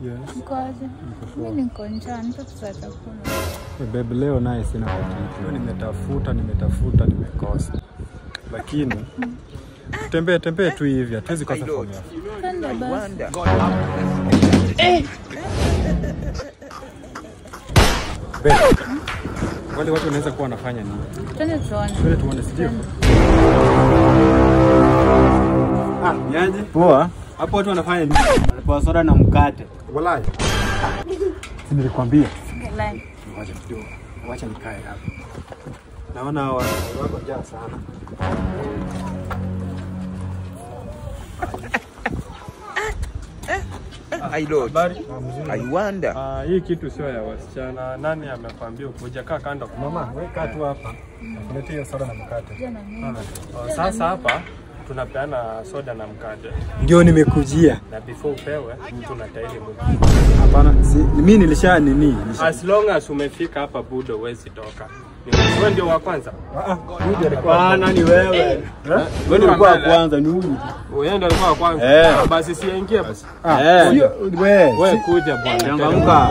Yes. Mkoaje? Mimi niko njaa, nitapata chakula. Babe, leo naye sina kitu. Nimetafuta nimekosa. Lakini tembea tu hivi, hatuwezi kosa fomu yako. Twende basi. Babe. Wale watu wanaweza kuwa wanafanya nini? Twende tuone. Twende tuone sio? Niaje? Poa. Hapo watu wanafanya nini? Wanapewa soda na mkate. Walai. Nilikwambia. Walai. Ngoja kidogo. Wacha nikae hapa. Naona wako njaa sana. I wonder. Hii kitu sio ya wasichana. Nani amekwambia ukuja? Kaa kando. Mama, wewe kaa tu hapa. Nakuletea soda na mkate. Sasa hapa tunapeana soda na mkate. Ndio nimekujia. Na before upewe mtu unatahili mtu. Hapana, mimi nilisha nini? As long as umefika hapa budo huwezi toka. Wewe ndio wa kwanza? Huyu alikuwa Nani wewe? Wewe ndio ulikuwa wa kwanza, ni huyu. Wewe ndio alikuwa wa kwanza. Basi siingie basi. wewe Wewe kuja bwana. Changamka.